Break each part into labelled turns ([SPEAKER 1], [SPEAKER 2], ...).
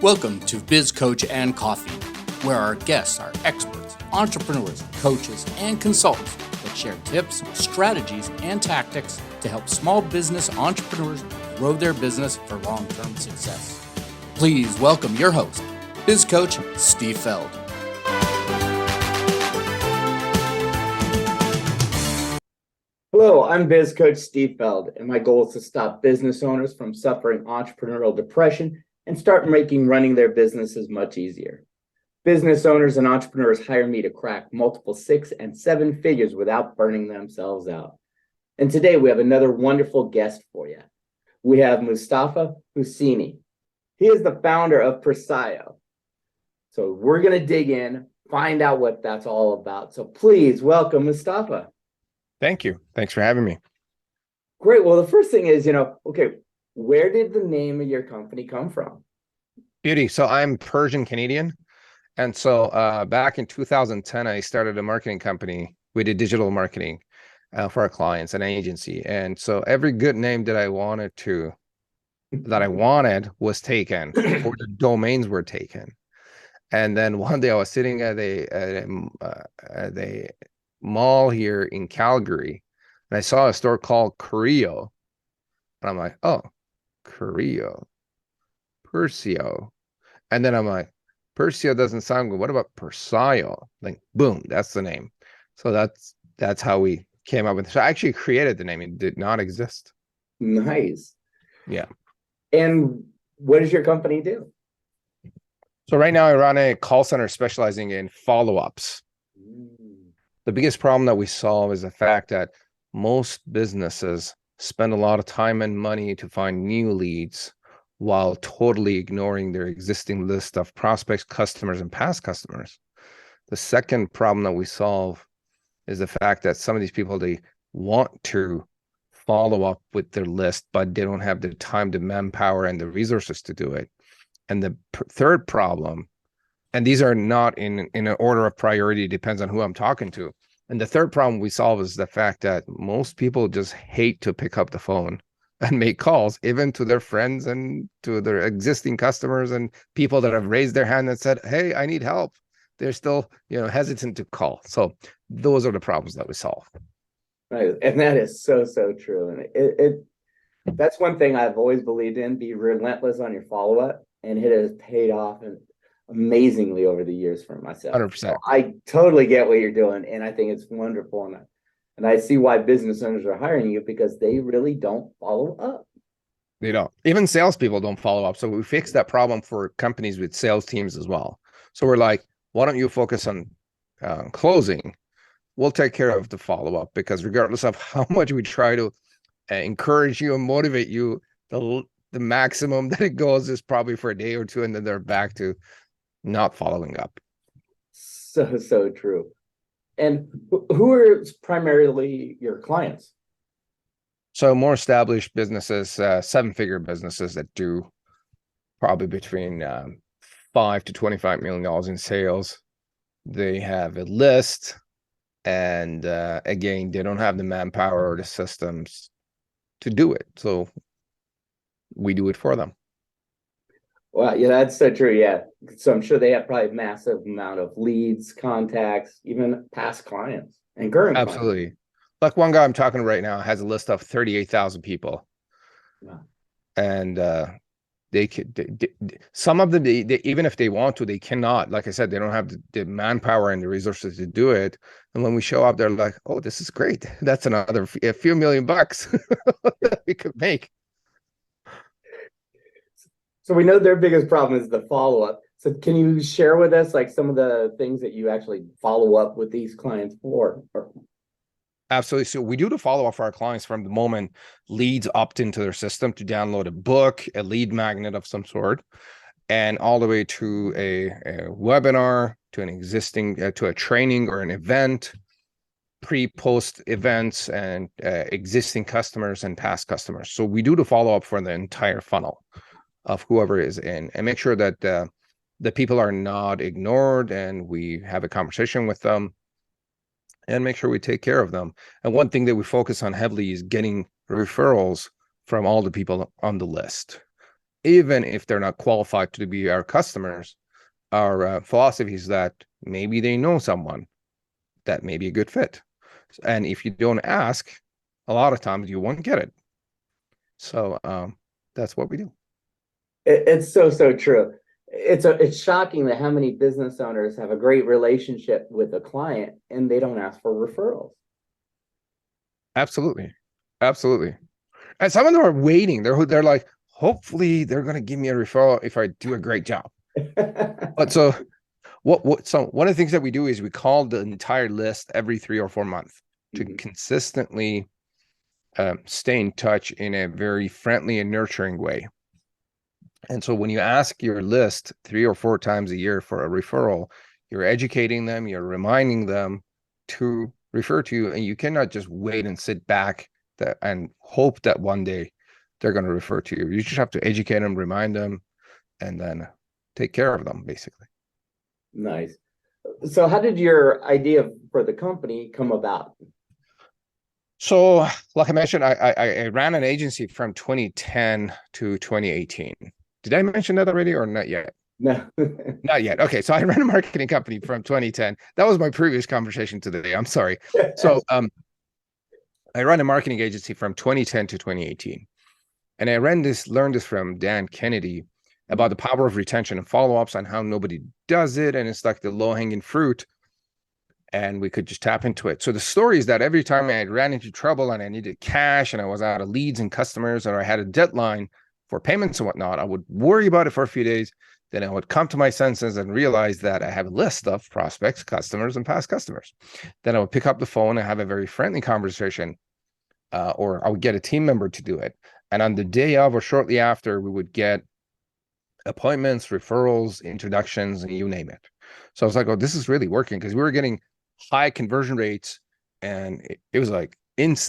[SPEAKER 1] Welcome to Biz Coach and Coffee, where our guests are experts, entrepreneurs, coaches, and consultants that share tips, strategies, and tactics to help small business entrepreneurs grow their business for long-term success. Please welcome your host, Biz Coach Steve Feld.
[SPEAKER 2] Hello, I'm Biz Coach Steve Feld, and my goal is to stop business owners from suffering entrepreneurial depression and start making running their businesses much easier. Business owners and entrepreneurs hire me to crack multiple 6 and 7 figures without burning themselves out. And today we have another wonderful guest for you. We have Mostafa Hosseini. He is the founder of Persio. So we're going to dig in, find out what that's all about. So please welcome Mostafa.
[SPEAKER 3] Thank you. Thanks for having me.
[SPEAKER 2] Great. Well, the first thing is, where did the name of your company come from?
[SPEAKER 3] Beauty. So I'm Persian Canadian. And so back in 2010, I started a marketing company. We did digital marketing for our clients, an agency. And so every good name that I wanted was taken, or the domains were taken. And then one day I was sitting at a mall here in Calgary, and I saw a store called Persio. And I'm like, oh, Persio. And then I'm like, Persio doesn't sound good. What about Persio? Like, boom, that's the name. So that's how we came up with it. So I actually created the name. It did not exist.
[SPEAKER 2] Nice.
[SPEAKER 3] Yeah.
[SPEAKER 2] And what does your company do?
[SPEAKER 3] So right now I run a call center specializing in follow-ups. The biggest problem that we solve is the fact that most businesses spend a lot of time and money to find new leads while totally ignoring their existing list of prospects, customers, and past customers. The second problem that we solve is the fact that some of these people, they want to follow up with their list, but they don't have the time, the manpower, and the resources to do it. And the third problem, and these are not in an order of priority, depends on who I'm talking to. And the third problem we solve is the fact that most people just hate to pick up the phone and make calls, even to their friends and to their existing customers and people that have raised their hand and said, hey, I need help. They're still, hesitant to call. So those are the problems that we solve.
[SPEAKER 2] Right. And that is so true. And that's one thing I've always believed in, be relentless on your follow-up. And it has paid off amazingly over the years for myself.
[SPEAKER 3] 100%.
[SPEAKER 2] So I totally get what you're doing, and I think it's wonderful. And I see why business owners are hiring you, because they really don't follow up.
[SPEAKER 3] They don't. Even salespeople don't follow up. So we fixed that problem for companies with sales teams as well. So we're like, why don't you focus on closing? We'll take care of the follow-up, because regardless of how much we try to encourage you and motivate you, the maximum that it goes is probably for a day or two, and then they're back to not following up.
[SPEAKER 2] So true. And who are primarily your clients?
[SPEAKER 3] So more established businesses, 7-figure businesses that do probably between $5 to $25 million in sales. They have a list, and again, they don't have the manpower or the systems to do it. So we do it for them.
[SPEAKER 2] Well, yeah, that's so true. Yeah. So I'm sure they have probably a massive amount of leads, contacts, even past clients and current
[SPEAKER 3] Absolutely.
[SPEAKER 2] clients.
[SPEAKER 3] Like one guy I'm talking to right now has a list of 38,000 people.
[SPEAKER 2] Wow.
[SPEAKER 3] And they could, some of them, even if they want to, they cannot. Like I said, they don't have the manpower and the resources to do it. And when we show up, they're like, oh, this is great. That's a few million bucks that we could make.
[SPEAKER 2] So we know their biggest problem is the follow-up. So can you share with us like some of the things that you actually follow up with these clients for?
[SPEAKER 3] Absolutely. So we do the follow-up for our clients from the moment leads opt into their system to download a book, a lead magnet of some sort, and all the way to a webinar, to an existing, to a training or an event, pre-post events, and existing customers and past customers. So we do the follow-up for the entire funnel of whoever is in, and make sure that the people are not ignored, and we have a conversation with them and make sure we take care of them. And one thing that we focus on heavily is getting referrals from all the people on the list. even if they're not qualified to be our customers. Our philosophy is that maybe they know someone that may be a good fit. And if you don't ask, a lot of times you won't get it. So that's what we do.
[SPEAKER 2] It's so true. It's shocking that how many business owners have a great relationship with a client and they don't ask for referrals.
[SPEAKER 3] Absolutely. Absolutely. And some of them are waiting. They're like, hopefully they're going to give me a referral if I do a great job. But so one of the things that we do is we call the entire list every 3 or 4 months to consistently stay in touch in a very friendly and nurturing way. And so when you ask your list 3 or 4 times a year for a referral, you're educating them, you're reminding them to refer to you, and you cannot just wait and sit back and hope that one day they're going to refer to you. You just have to educate them, remind them, and then take care of them, basically.
[SPEAKER 2] Nice. So how did your idea for the company come about?
[SPEAKER 3] So, like I mentioned, I ran an agency from 2010 to 2018. Did I mention that already or not yet?
[SPEAKER 2] No.
[SPEAKER 3] Not yet. Okay, so I ran a marketing company from 2010. That was my previous conversation today. I'm sorry. So, I ran a marketing agency from 2010 to 2018, and I learned this from Dan Kennedy about the power of retention and follow-ups and how nobody does it, and it's like the low-hanging fruit, and we could just tap into it. So the story is that every time I ran into trouble and I needed cash and I was out of leads and customers, or I had a deadline for payments and whatnot, I would worry about it for a few days. Then I would come to my senses and realize that I have a list of prospects, customers, and past customers. Then I would pick up the phone and have a very friendly conversation, or I would get a team member to do it. And on the day of or shortly after, we would get appointments, referrals, introductions, and you name it. So I was like, oh, this is really working, because we were getting high conversion rates, and it was like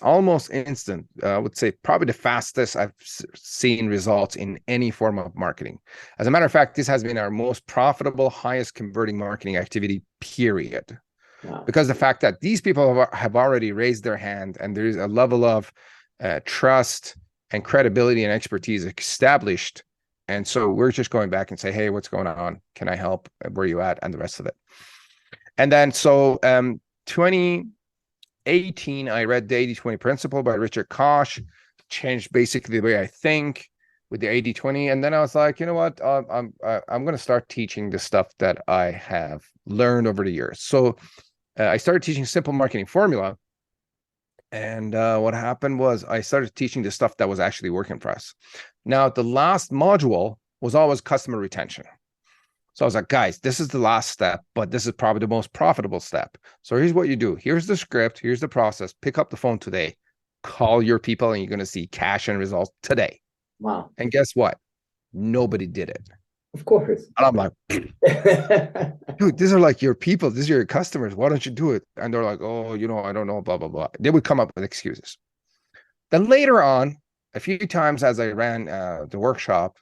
[SPEAKER 3] almost instant. I would say probably the fastest I've seen results in any form of marketing. As a matter of fact, this has been our most profitable, highest converting marketing activity, period. Wow. Because the fact that these people have already raised their hand, and there's a level of trust and credibility and expertise established. And so we're just going back and say, hey, what's going on? Can I help? Where are you at? And the rest of it. And then so 2018, I read the 80-20 Principle by Richard Koch, changed basically the way I think with the 80-20. And then I was like, you know what? I'm going to start teaching the stuff that I have learned over the years. So I started teaching simple marketing formula. And what happened was I started teaching the stuff that was actually working for us. Now, the last module was always customer retention. So I was like, guys, this is the last step, but this is probably the most profitable step. So here's what you do. Here's the script. Here's the process. Pick up the phone today. Call your people, and you're going to see cash and results today.
[SPEAKER 2] Wow.
[SPEAKER 3] And guess what? Nobody did it.
[SPEAKER 2] Of course.
[SPEAKER 3] And I'm like, dude, these are like your people. These are your customers. Why don't you do it? And they're like, oh, I don't know, blah, blah, blah. They would come up with excuses. Then later on, a few times as I ran the workshop,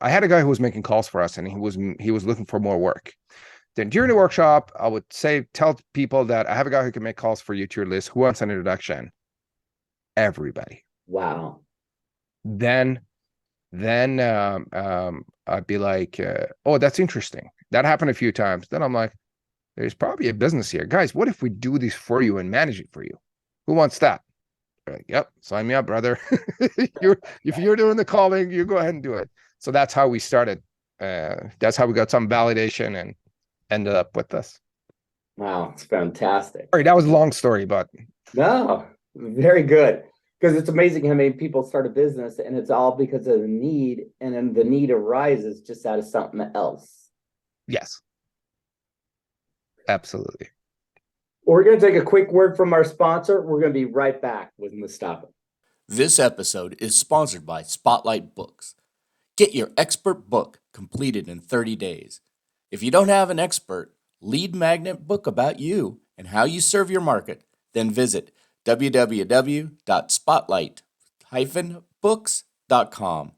[SPEAKER 3] I had a guy who was making calls for us, and he was looking for more work. Then during the workshop, I would tell people that I have a guy who can make calls for you to your list. Who wants an introduction? Everybody.
[SPEAKER 2] Wow.
[SPEAKER 3] Then I'd be like, oh, that's interesting. That happened a few times. Then I'm like, there's probably a business here. Guys, what if we do this for you and manage it for you? Who wants that? Like, yep, sign me up, brother. If you're doing the calling, you go ahead and do it. So that's how we started. That's how we got some validation and ended up with this.
[SPEAKER 2] Wow, it's fantastic.
[SPEAKER 3] Sorry, that was a long story, but
[SPEAKER 2] no, very good. Because it's amazing how many people start a business and it's all because of the need, and then the need arises just out of something else.
[SPEAKER 3] Yes, absolutely.
[SPEAKER 2] We're going to take a quick word from our sponsor. We're going to be right back with Mostafa.
[SPEAKER 1] This episode is sponsored by Spotlight Books. Get your expert book completed in 30 days. If you don't have an expert lead magnet book about you and how you serve your market, then visit www.spotlight-books.com.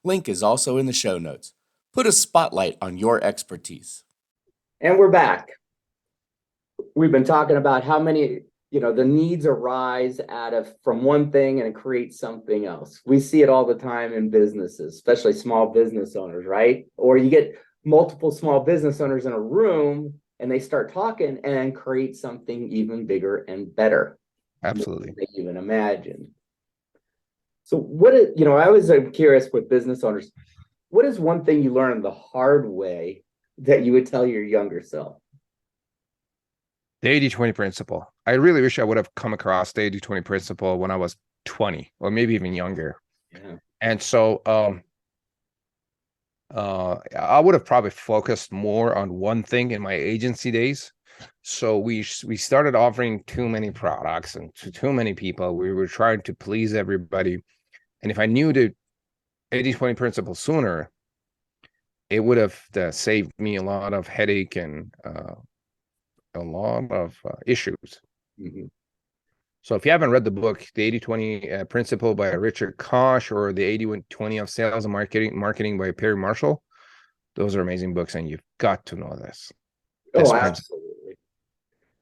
[SPEAKER 1] Link is also in the show notes. Put a spotlight on your expertise.
[SPEAKER 2] And we're back. We've been talking about how many the needs arise from one thing and it creates something else. We see it all the time in businesses, especially small business owners, right? Or you get multiple small business owners in a room and they start talking and create something even bigger and better.
[SPEAKER 3] Absolutely.
[SPEAKER 2] Than they even imagined. So I was curious with business owners, what is one thing you learned the hard way that you would tell your younger self?
[SPEAKER 3] The 80-20 principle. I really wish I would have come across the 80-20 principle when I was 20 or maybe even younger.
[SPEAKER 2] Yeah.
[SPEAKER 3] And so I would have probably focused more on one thing in my agency days. So we started offering too many products and to too many people. We were trying to please everybody. And if I knew the 80-20 principle sooner, it would have saved me a lot of headache and a lot of issues.
[SPEAKER 2] Mm-hmm.
[SPEAKER 3] So if you haven't read the book, the 80-20 principle by Richard Koch, or the 80-20 of sales and marketing by Perry Marshall, those are amazing books, and you've got to know this.
[SPEAKER 2] Oh, absolutely.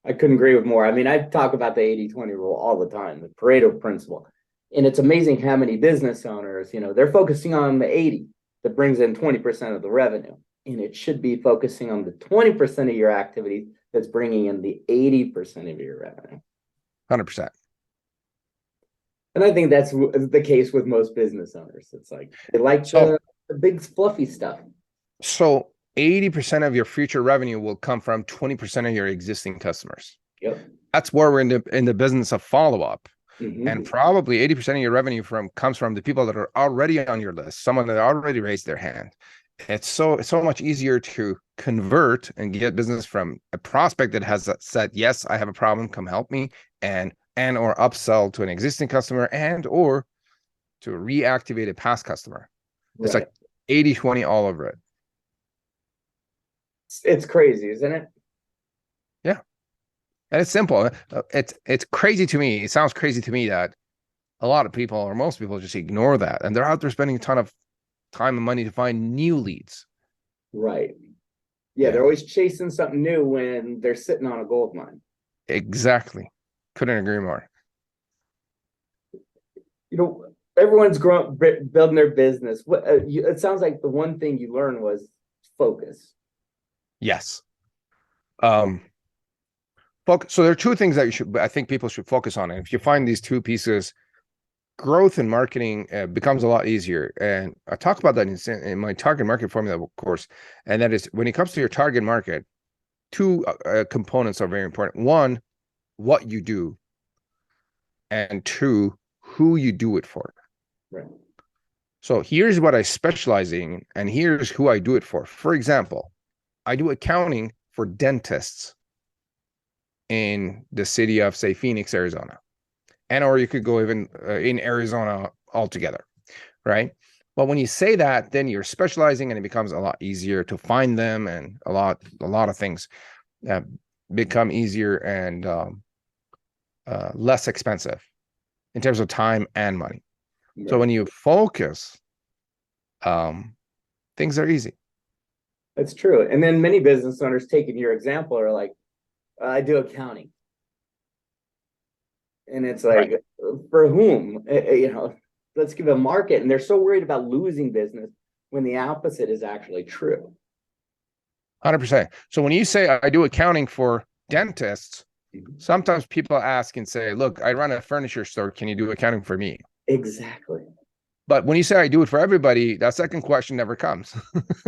[SPEAKER 2] I couldn't agree with more. I mean, I talk about the 80-20 rule all the time, the Pareto principle. And it's amazing how many business owners, they're focusing on the 80 that brings in 20% of the revenue. And it should be focusing on the 20% of your activity that's bringing in the 80% of your revenue.
[SPEAKER 3] 100%.
[SPEAKER 2] And I think that's the case with most business owners. It's like they like the big fluffy stuff.
[SPEAKER 3] So 80% of your future revenue will come from 20% of your existing customers.
[SPEAKER 2] Yep.
[SPEAKER 3] That's where we're in the business of follow-up.
[SPEAKER 2] Mm-hmm.
[SPEAKER 3] And probably 80% of your revenue comes from the people that are already on your list, someone that already raised their hand. It's so much easier to convert and get business from a prospect that has said, yes, I have a problem, come help me, and or upsell to an existing customer or to reactivate a past customer. It's like 80-20 all over it.
[SPEAKER 2] It's crazy, isn't it?
[SPEAKER 3] Yeah. And it's simple. It's crazy to me. It sounds crazy to me that a lot of people, or most people, just ignore that. And they're out there spending a ton of time and money to find new leads.
[SPEAKER 2] Right. Yeah, they're always chasing something new when they're sitting on a gold mine.
[SPEAKER 3] Exactly. Couldn't agree more.
[SPEAKER 2] Everyone's building their business. It sounds like the one thing you learned was focus.
[SPEAKER 3] Yes. So there are two things that I think people should focus on. And if you find these two pieces, growth in marketing becomes a lot easier. And I talk about that in my target market formula course. And that is, when it comes to your target market, two components are very important. One, what you do, and two, who you do it for.
[SPEAKER 2] Right.
[SPEAKER 3] So here's what I specialize in, and here's who I do it for. For example, I do accounting for dentists in the city of, say, Phoenix, Arizona. Or you could go even in Arizona altogether, right? But when you say that, then you're specializing, and it becomes a lot easier to find them, and a lot of things become easier and less expensive in terms of time and money. Right. So when you focus, things are easy.
[SPEAKER 2] That's true. And then many business owners, taking your example, are like, I do accounting. And it's like, right. For whom? Let's give a market. And they're so worried about losing business when the opposite is actually true.
[SPEAKER 3] 100%. So when you say I do accounting for dentists, sometimes people ask and say, look, I run a furniture store. Can you do accounting for me?
[SPEAKER 2] Exactly. But
[SPEAKER 3] when you say I do it for everybody, that second question never comes.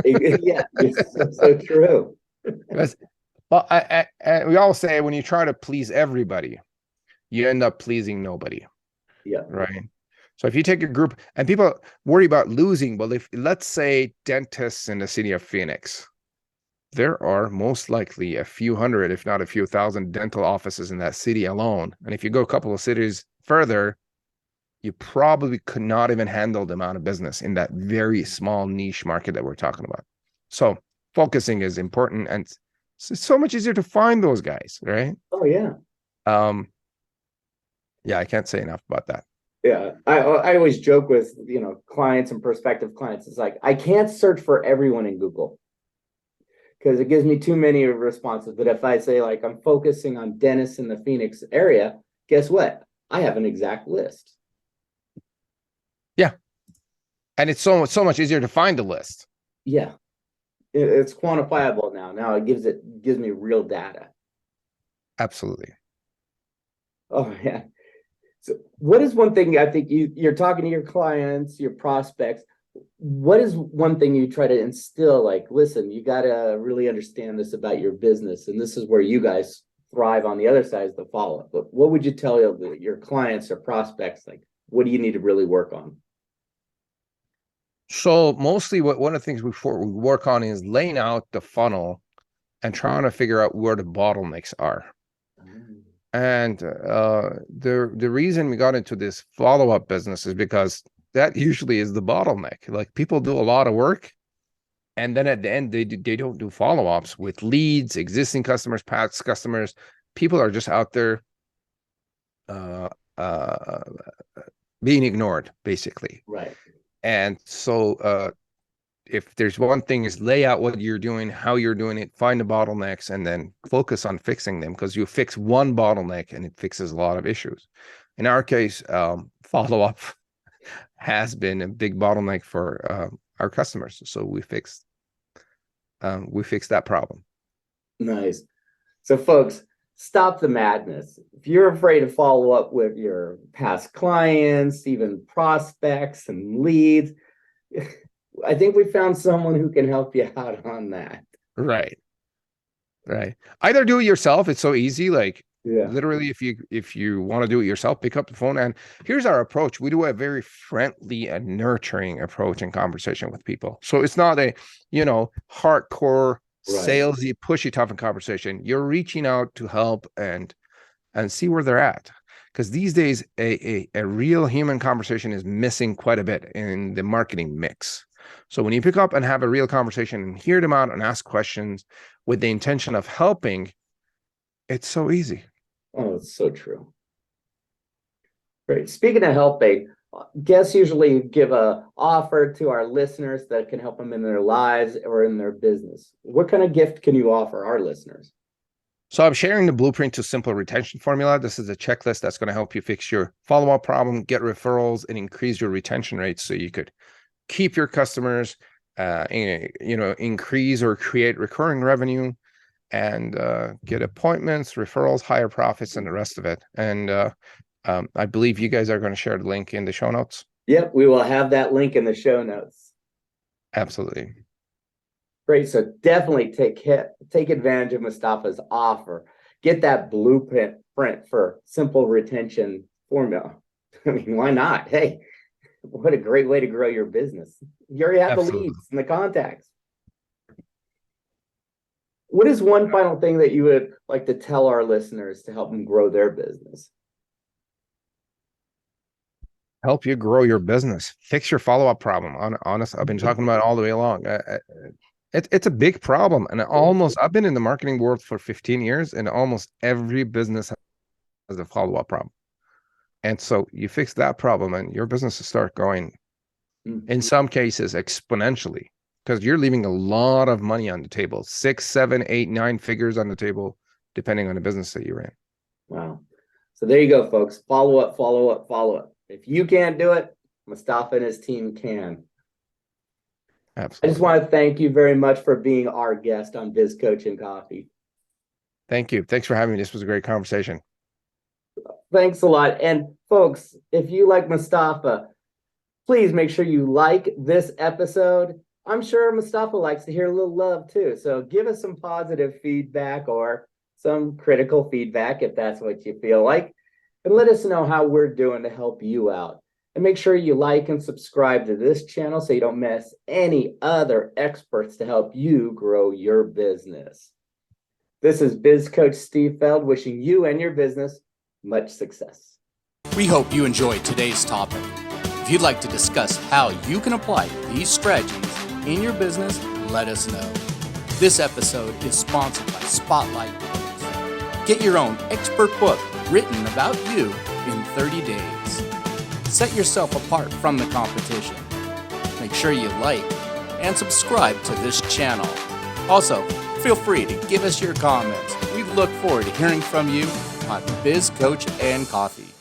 [SPEAKER 2] Yeah, it's so true.
[SPEAKER 3] Well, we all say when you try to please everybody, you end up pleasing nobody.
[SPEAKER 2] Yeah.
[SPEAKER 3] Right. So if you take a group, and people worry about losing, but let's say dentists in the city of Phoenix, there are most likely a few hundred, if not a few thousand dental offices in that city alone. And if you go a couple of cities further, you probably could not even handle the amount of business in that very small niche market that we're talking about. So focusing is important, and it's so much easier to find those guys, right?
[SPEAKER 2] Oh, yeah.
[SPEAKER 3] Yeah, I can't say enough about that.
[SPEAKER 2] Yeah, I always joke with, clients and prospective clients. It's like, I can't search for everyone in Google. because it gives me too many responses. But if I say like I'm focusing on dentists in the Phoenix area, guess what? I have an exact list.
[SPEAKER 3] Yeah. And it's so much easier to find the list.
[SPEAKER 2] Yeah. It's quantifiable now. Now it gives me real data.
[SPEAKER 3] Absolutely.
[SPEAKER 2] Oh yeah. So what is one thing I think you're talking to your clients, your prospects? What is one thing you try to instill? Like, listen, you got to really understand this about your business, and this is where you guys thrive on the other side is the follow-up. But what would you tell your clients or prospects? Like, what do you need to really work on?
[SPEAKER 3] So mostly one of the things we work on is laying out the funnel and trying to figure out where the bottlenecks are. And the reason we got into this follow-up business is because that usually is the bottleneck. Like people do a lot of work, and then at the end they don't do follow-ups with leads, existing customers, past customers. People are just out there being ignored, basically.
[SPEAKER 2] Right.
[SPEAKER 3] And so if there's one thing is lay out what you're doing, how you're doing it, find the bottlenecks, and then focus on fixing them, because you fix one bottleneck and it fixes a lot of issues. In our case, follow-up has been a big bottleneck for our customers. So we fixed that problem.
[SPEAKER 2] Nice. So folks, stop the madness. If you're afraid to follow up with your past clients, even prospects and leads, I think we found someone who can help you out on that.
[SPEAKER 3] Right. Either do it yourself. It's so easy. Like literally, if you want to do it yourself, pick up the phone. And here's our approach. We do a very friendly and nurturing approach in conversation with people. So it's not a, hardcore salesy, pushy type of conversation. You're reaching out to help and see where they're at. Because these days, a real human conversation is missing quite a bit in the marketing mix. So when you pick up and have a real conversation and hear them out and ask questions with the intention of helping, it's so easy.
[SPEAKER 2] Oh, it's so true. Great. Speaking of helping, guests usually give a offer to our listeners that can help them in their lives or in their business. What kind of gift can you offer our listeners?
[SPEAKER 3] So I'm sharing the blueprint to simple retention formula. This is a checklist that's going to help you fix your follow-up problem, get referrals, and increase your retention rates so you could keep your customers, increase or create recurring revenue, and get appointments, referrals, higher profits, and the rest of it. And I believe you guys are going to share the link in the show notes.
[SPEAKER 2] Yep, we will have that link in the show notes.
[SPEAKER 3] Absolutely.
[SPEAKER 2] Great. So definitely take advantage of Mostafa's offer. Get that blueprint for simple retention formula. I mean, why not? Hey, what a great way to grow your business. You already have the leads and the contacts. What is one final thing that you would like to tell our listeners to help them grow their business?
[SPEAKER 3] Help you grow your business. Fix your follow-up problem. Honest, I've been talking about it all the way along. It's a big problem. And I've been in the marketing world for 15 years, and almost every business has a follow-up problem. And so you fix that problem and your business will start growing, in some cases exponentially, because you're leaving a lot of money on the table, 6, 7, 8, 9 figures on the table, depending on the business that you're in.
[SPEAKER 2] Wow. So there you go, folks. Follow up, follow up, follow up. If you can't do it, Mostafa and his team can.
[SPEAKER 3] Absolutely.
[SPEAKER 2] I just want to thank you very much for being our guest on Biz Coach and Coffee.
[SPEAKER 3] Thank you. Thanks for having me. This was a great conversation.
[SPEAKER 2] Thanks a lot. And folks, if you like Mostafa, please make sure you like this episode. I'm sure Mostafa likes to hear a little love too. So give us some positive feedback or some critical feedback if that's what you feel like. And let us know how we're doing to help you out. And make sure you like and subscribe to this channel so you don't miss any other experts to help you grow your business. This is Biz Coach Steve Feld wishing you and your business much success.
[SPEAKER 1] We hope you enjoyed today's topic. If you'd like to discuss how you can apply these strategies in your business, let us know. This episode is sponsored by Spotlight Books. Get your own expert book written about you in 30 days. Set yourself apart from the competition. Make sure you like and subscribe to this channel. Also, Feel free to give us your comments. We look forward to hearing from you on Biz Coach and Coffee.